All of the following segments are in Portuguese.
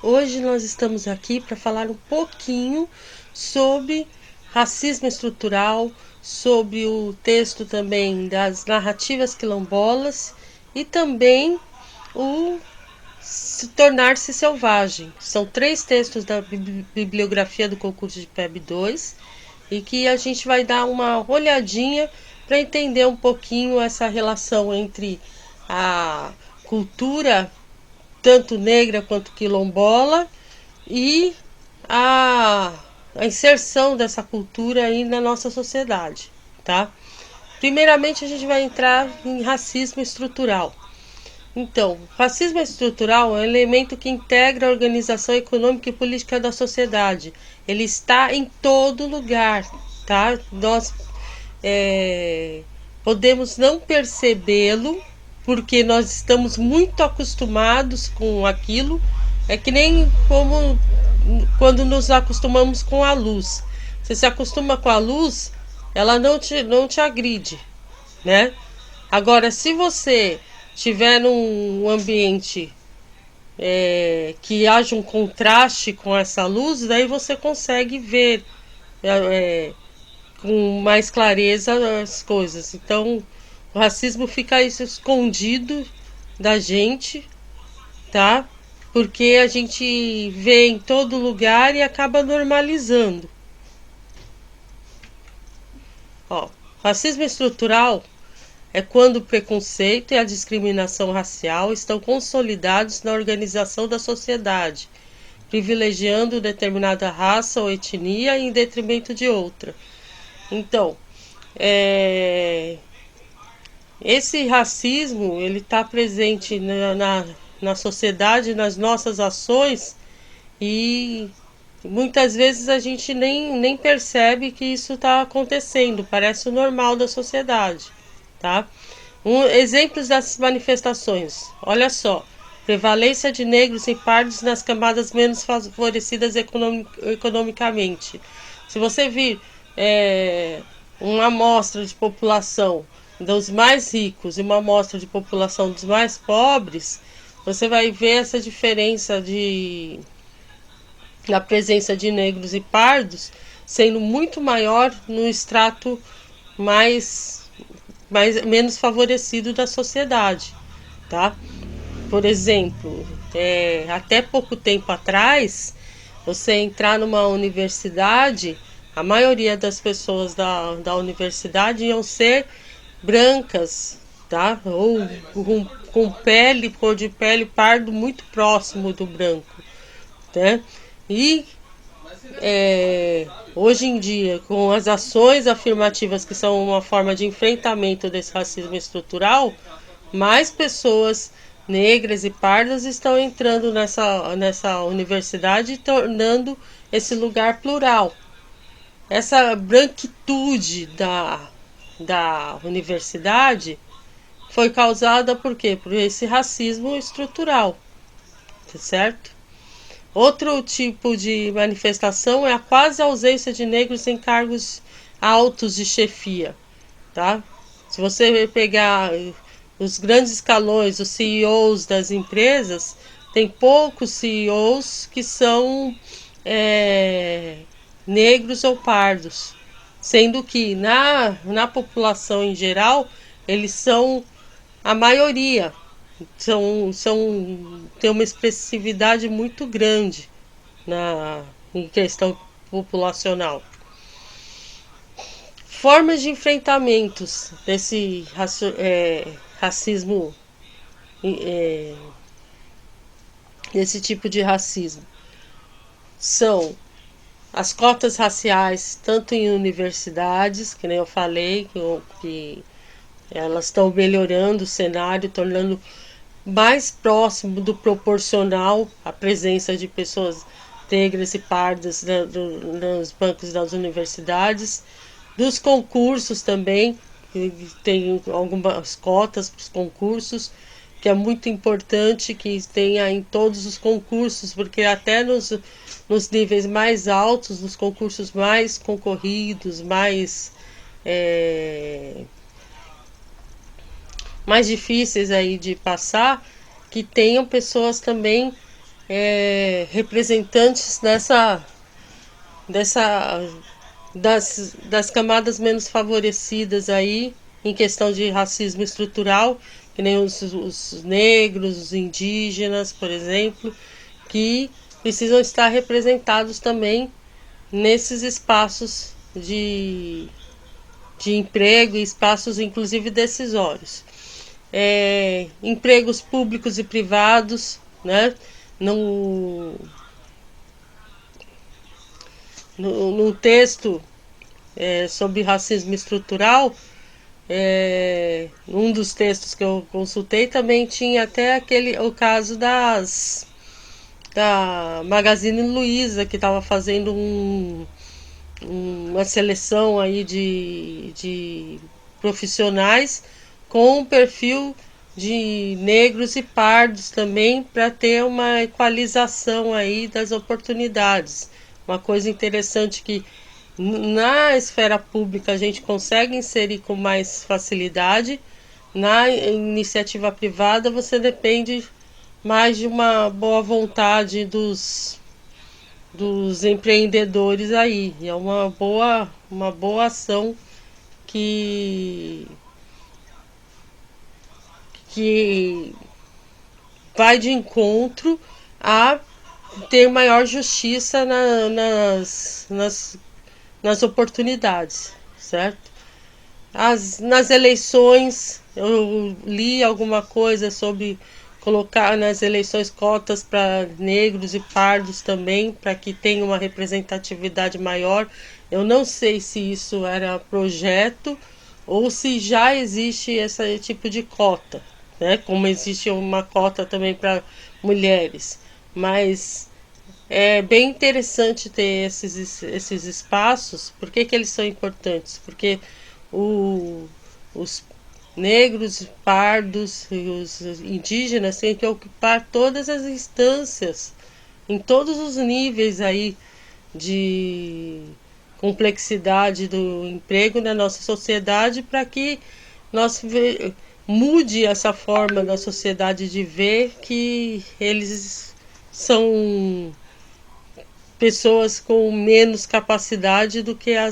Hoje nós estamos aqui para falar um pouquinho sobre racismo estrutural, sobre o texto também das narrativas quilombolas e também o se tornar-se selvagem. São 3 textos da bibliografia do concurso de PEB 2 e que a gente vai dar uma olhadinha para entender um pouquinho essa relação entre a cultura tanto negra quanto quilombola e a, a inserção dessa cultura aí na nossa sociedade, tá? Primeiramente a gente vai entrar em racismo estrutural. Então, racismo estrutural é um elemento que integra a organização econômica e política da sociedade. Ele está em todo lugar, tá? Nós podemos não percebê-lo porque nós estamos muito acostumados com aquilo. É que nem como quando nos acostumamos com a luz. Você se acostuma com a luz, ela não te agride, né? Agora, se você estiver num ambiente que haja um contraste com essa luz, daí você consegue ver com mais clareza as coisas. Então, o racismo fica isso escondido da gente, tá? Porque a gente vê em todo lugar e acaba normalizando. Ó, racismo estrutural é quando o preconceito e a discriminação racial estão consolidados na organização da sociedade, privilegiando determinada raça ou etnia em detrimento de outra. Então, esse racismo ele está presente na sociedade, nas nossas ações, e muitas vezes a gente nem percebe que isso está acontecendo, parece o normal da sociedade, tá? Exemplos das manifestações, olha só: prevalência de negros e pardos nas camadas menos favorecidas economicamente. Se você vir uma amostra de população dos mais ricos e uma amostra de população dos mais pobres, você vai ver essa diferença da presença de negros e pardos sendo muito maior no extrato menos favorecido da sociedade, tá? Por exemplo, até pouco tempo atrás, você entrar numa universidade, a maioria das pessoas da universidade iam ser brancas, tá? Ou com pele, cor de pele pardo muito próximo do branco, né? E hoje em dia, com as ações afirmativas que são uma forma de enfrentamento desse racismo estrutural, mais pessoas negras e pardas estão entrando nessa universidade e tornando esse lugar plural. Essa branquitude da universidade foi causada por quê? Por esse racismo estrutural, tá certo? Outro tipo de manifestação é a quase ausência de negros em cargos altos de chefia, tá? Se você pegar os grandes escalões, os CEOs das empresas, tem poucos CEOs que são negros ou pardos, sendo que na população em geral eles são a maioria, tem uma expressividade muito grande em questão populacional. Formas de enfrentamentos desse racismo, desse tipo de racismo, são as cotas raciais, tanto em universidades, que nem eu falei, que elas estão melhorando o cenário, tornando mais próximo do proporcional a presença de pessoas negras e pardas nos bancos das universidades, dos concursos também, tem algumas cotas para os concursos, que é muito importante que tenha em todos os concursos, porque até nos níveis mais altos, nos concursos mais concorridos, mais difíceis aí de passar, que tenham pessoas também representantes dessa das camadas menos favorecidas aí em questão de racismo estrutural, que nem os negros, os indígenas, por exemplo, que precisam estar representados também nesses espaços de emprego e espaços inclusive decisórios. Empregos públicos e privados, né? No, no texto sobre racismo estrutural, um dos textos que eu consultei também tinha até o caso da Magazine Luiza, que estava fazendo uma seleção aí de profissionais com um perfil de negros e pardos também, para ter uma equalização aí das oportunidades. Uma coisa interessante que na esfera pública a gente consegue inserir com mais facilidade, na iniciativa privada você depende mais de uma boa vontade dos empreendedores aí. E é uma boa ação que, que vai de encontro a ter maior justiça nas oportunidades, certo? Nas eleições, eu li alguma coisa sobre colocar nas eleições cotas para negros e pardos também, para que tenha uma representatividade maior. Eu não sei se isso era projeto ou se já existe esse tipo de cota, né? Como existe uma cota também para mulheres. Mas é bem interessante ter esses espaços. Por que eles são importantes? Porque os negros, pardos e os indígenas têm que ocupar todas as instâncias, em todos os níveis aí de complexidade do emprego na nossa sociedade, para que nós mude essa forma da sociedade de ver que eles são pessoas com menos capacidade do que a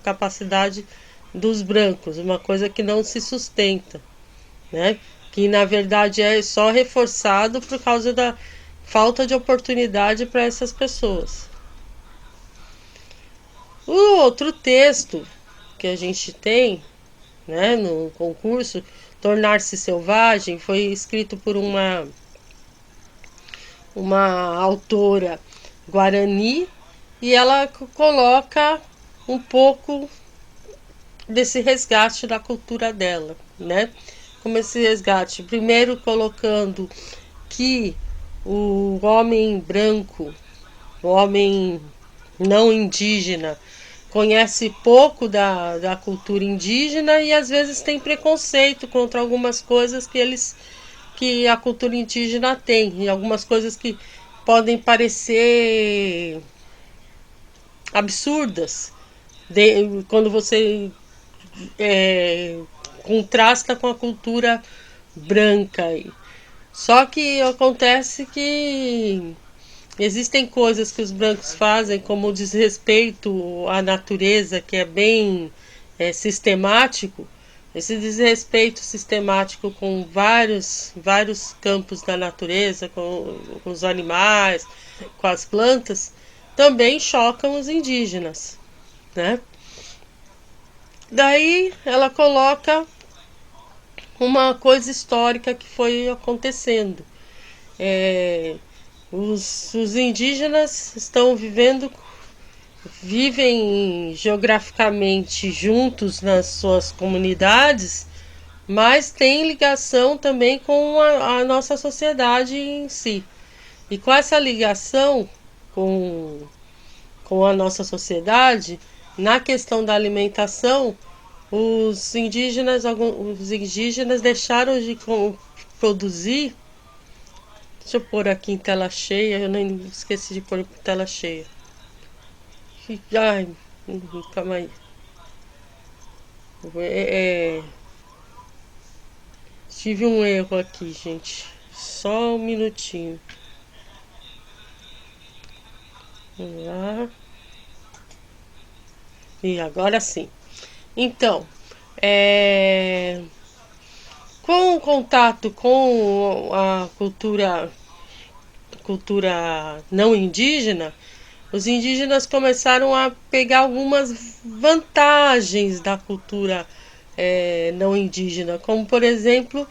capacidade dos brancos, uma coisa que não se sustenta, né? Que na verdade é só reforçado por causa da falta de oportunidade para essas pessoas. O outro texto que a gente tem, né, no concurso, Tornar-se Selvagem, foi escrito por uma autora guarani, e ela coloca um pouco desse resgate da cultura dela, né? Como esse resgate, primeiro colocando que o homem branco, o homem não indígena, conhece pouco da cultura indígena e às vezes tem preconceito contra algumas coisas que a cultura indígena tem, e algumas coisas que podem parecer absurdas quando você contrasta com a cultura branca. Só que acontece que existem coisas que os brancos fazem, como o desrespeito à natureza, que é bem sistemático. Esse desrespeito sistemático com vários campos da natureza, com os animais, com as plantas, também chocam os indígenas, né? Daí ela coloca uma coisa histórica que foi acontecendo. Os indígenas vivem geograficamente juntos nas suas comunidades, mas têm ligação também com a nossa sociedade em si. E com essa ligação com a nossa sociedade, na questão da alimentação, os indígenas deixaram de produzir. Deixa eu pôr aqui em tela cheia, eu nem esqueci de pôr em tela cheia. Ai, calma aí. Tive um erro aqui, gente. Só um minutinho. Vamos lá. E agora sim. Então, com o contato com a cultura não indígena, os indígenas começaram a pegar algumas vantagens da cultura não indígena, como por exemplo,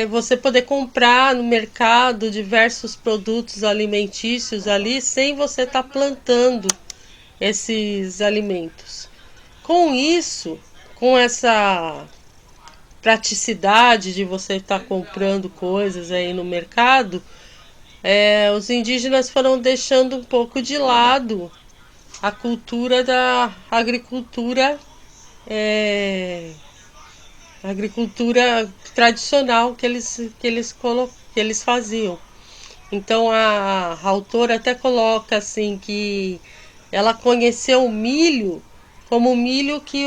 você poder comprar no mercado diversos produtos alimentícios ali sem você estar plantando esses alimentos. Com isso, com essa praticidade de você estar comprando coisas aí no mercado, os indígenas foram deixando um pouco de lado a cultura da agricultura, é, agricultura tradicional que eles faziam. Então a autora até coloca assim que ela conheceu o milho como o milho que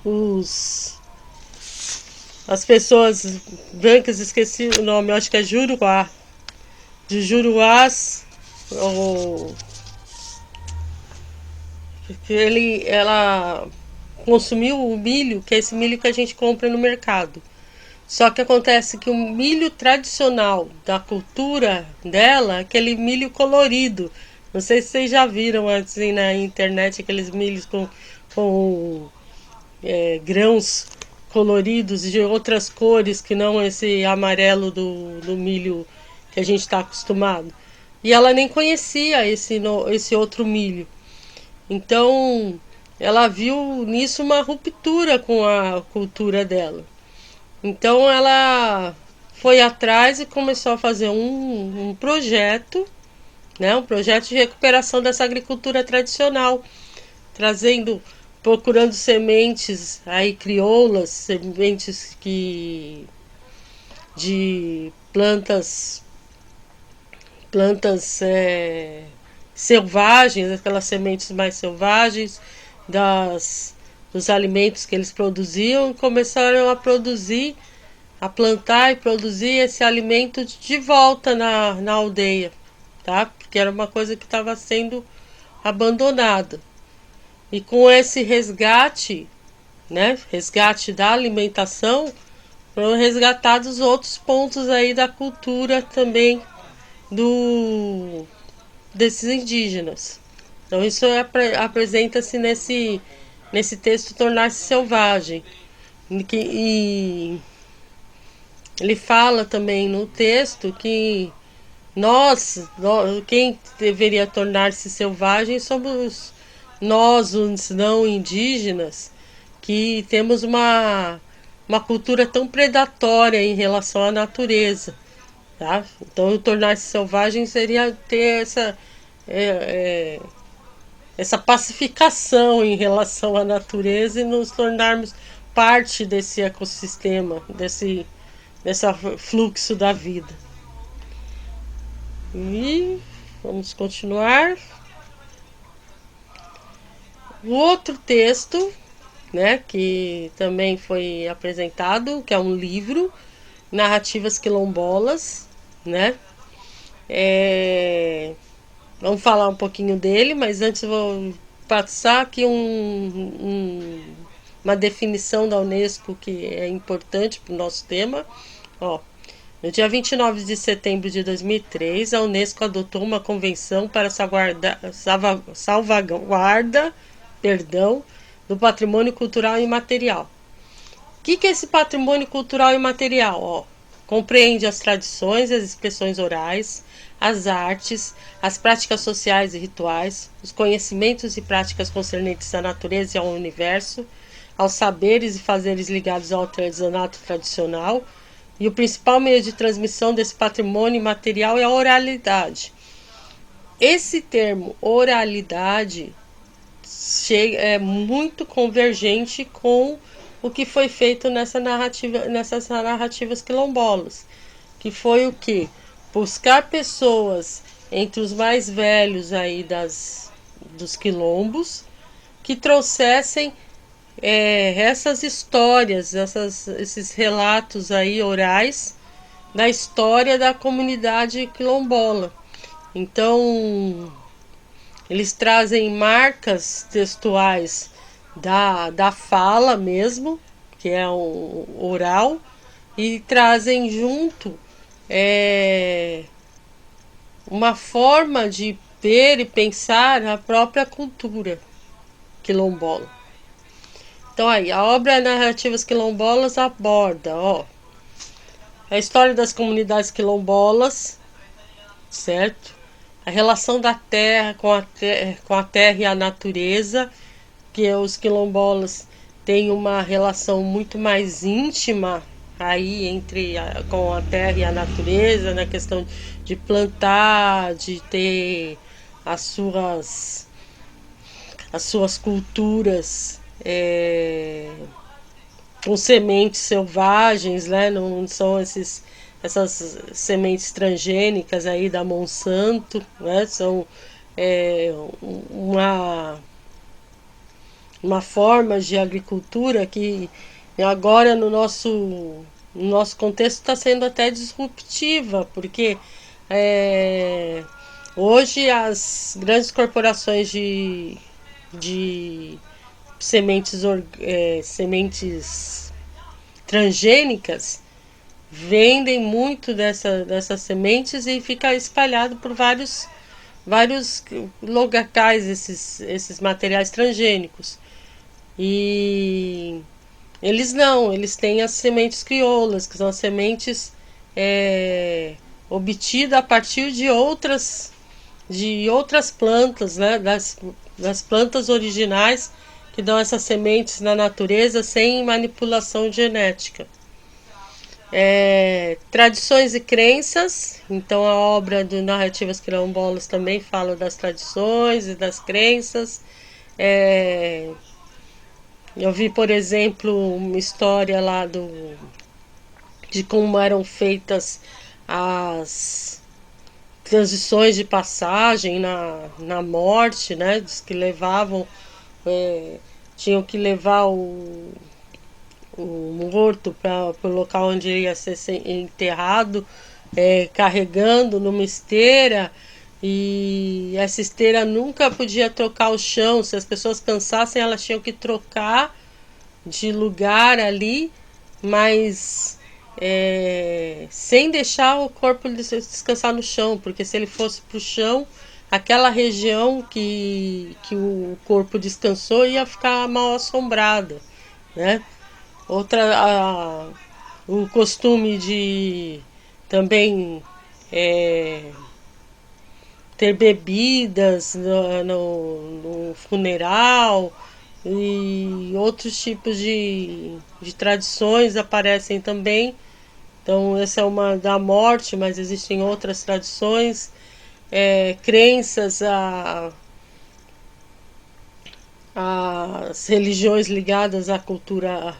os as pessoas brancas, esqueci o nome, acho que é Juruá, de Juruás, ou que ela consumiu o milho, que é esse milho que a gente compra no mercado. Só que acontece que o milho tradicional da cultura dela é aquele milho colorido. Não sei se vocês já viram assim na internet aqueles milhos com grãos coloridos de outras cores que não esse amarelo do milho que a gente está acostumado. E ela nem conhecia esse outro milho. Então ela viu nisso uma ruptura com a cultura dela. Então ela foi atrás e começou a fazer um projeto, né, um projeto de recuperação dessa agricultura tradicional, trazendo, procurando sementes aí crioulas, sementes de plantas selvagens, aquelas sementes mais selvagens dos alimentos que eles produziam, e começaram a produzir, a plantar e produzir esse alimento de volta na aldeia, tá? Porque era uma coisa que estava sendo abandonada. E com esse resgate, né, resgate da alimentação, foram resgatados outros pontos aí da cultura também desses indígenas. Então isso apresenta-se nesse texto Tornar-se Selvagem. E ele fala também no texto que quem deveria tornar-se selvagem somos nós, os não indígenas, que temos uma cultura tão predatória em relação à natureza. Tá? Então, tornar-se selvagem seria ter essa pacificação em relação à natureza e nos tornarmos parte desse ecossistema, desse fluxo da vida. E vamos continuar. O outro texto, né, que também foi apresentado, que é um livro, Narrativas Quilombolas, né? Vamos falar um pouquinho dele, mas antes eu vou passar aqui uma definição da Unesco que é importante para o nosso tema. Ó, no dia 29 de setembro de 2003, a Unesco adotou uma convenção para salvaguarda, do patrimônio cultural imaterial. O que é esse patrimônio cultural imaterial? Ó, compreende as tradições e as expressões orais, as artes, as práticas sociais e rituais, os conhecimentos e práticas concernentes à natureza e ao universo, aos saberes e fazeres ligados ao artesanato tradicional, e o principal meio de transmissão desse patrimônio imaterial é a oralidade. Esse termo oralidade é muito convergente com o que foi feito nessas narrativas quilombolas, que foi o que? Buscar pessoas entre os mais velhos aí dos quilombos que trouxessem essas histórias, esses relatos aí orais da história da comunidade quilombola. Então, eles trazem marcas textuais da fala mesmo, que é o oral, e trazem junto uma forma de ver e pensar a própria cultura quilombola. Então aí, a obra Narrativas Quilombolas aborda, a história das comunidades quilombolas, certo? A relação da terra com a terra e a natureza, que os quilombolas têm uma relação muito mais íntima aí com a terra e a natureza, na questão de plantar, de ter as suas culturas com sementes selvagens, né? Não são essas sementes transgênicas aí da Monsanto, né? São é, uma, uma forma de agricultura que agora no nosso contexto está sendo até disruptiva, porque é, hoje as grandes corporações de sementes transgênicas vendem muito dessas sementes e fica espalhado por vários locais esses materiais transgênicos. E eles têm as sementes crioulas, que são as sementes obtidas a partir de outras plantas, né? Das plantas originais que dão essas sementes na natureza sem manipulação genética. Tradições e crenças. Então a obra de Narrativas Quilombolas também fala das tradições e das crenças. Eu vi, por exemplo, uma história lá de como eram feitas as transições de passagem na morte, né? Diz que tinham que levar o morto para o local onde ele ia ser enterrado, carregando numa esteira, e essa esteira nunca podia trocar o chão. Se as pessoas cansassem, elas tinham que trocar de lugar ali, mas sem deixar o corpo descansar no chão, porque se ele fosse para o chão, aquela região que o corpo descansou ia ficar mal assombrada, né? O costume de também ter bebidas no funeral, e outros tipos de tradições aparecem também. Então, essa é uma da morte, mas existem outras tradições, crenças às religiões ligadas à cultura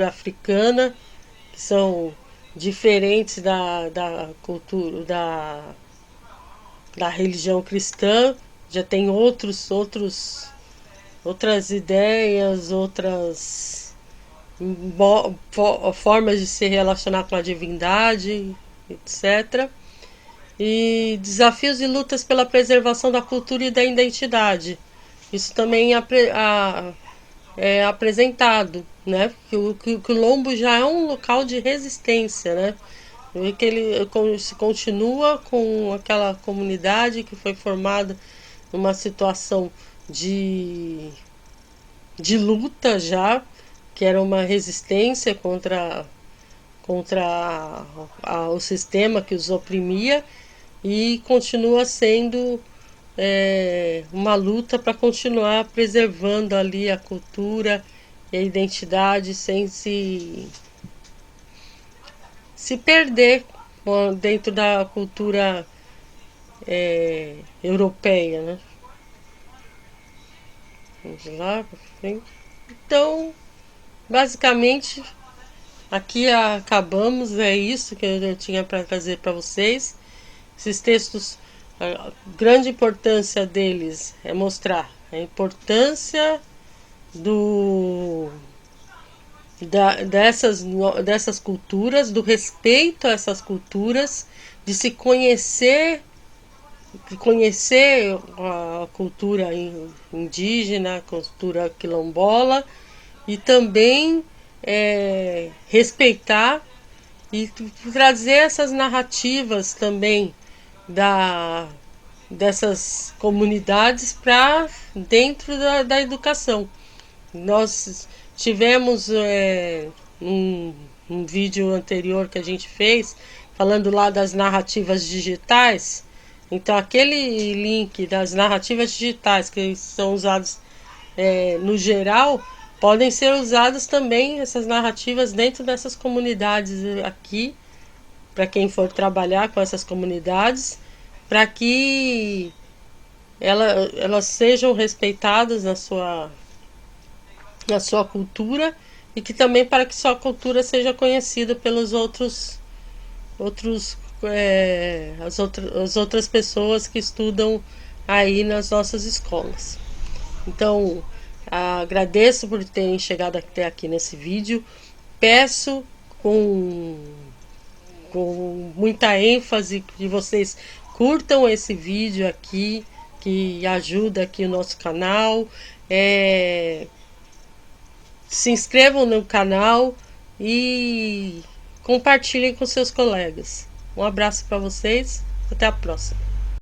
africana, que são diferentes da cultura da religião cristã. Já tem outras ideias, outras formas de se relacionar com a divindade, etc. E desafios e lutas pela preservação da cultura e da identidade. Isso também é apresentado, né? Que o Quilombo já é um local de resistência, né? E que ele se continua com aquela comunidade que foi formada numa situação de luta já, que era uma resistência contra o sistema que os oprimia, e continua sendo uma luta para continuar preservando ali a cultura e a identidade sem se perder dentro da cultura europeia, né? Vamos lá para frente. Então, basicamente, aqui acabamos. É isso que eu tinha para trazer para vocês. Esses textos, a grande importância deles é mostrar a importância dessas culturas, do respeito a essas culturas, de se conhecer conhecer a cultura indígena, a cultura quilombola e também respeitar e trazer essas narrativas também dessas comunidades para dentro da educação. Nós tivemos um vídeo anterior que a gente fez falando lá das narrativas digitais. Então aquele link das narrativas digitais que são usados no geral, podem ser usadas também essas narrativas dentro dessas comunidades aqui, para quem for trabalhar com essas comunidades, para que elas sejam respeitadas na sua cultura e que também para que sua cultura seja conhecida pelos as outras pessoas que estudam aí nas nossas escolas. Então, agradeço por terem chegado até aqui nesse vídeo. Peço com muita ênfase que vocês curtam esse vídeo aqui, que ajuda aqui o nosso canal. Se inscrevam no canal e compartilhem com seus colegas. Um abraço para vocês, até a próxima.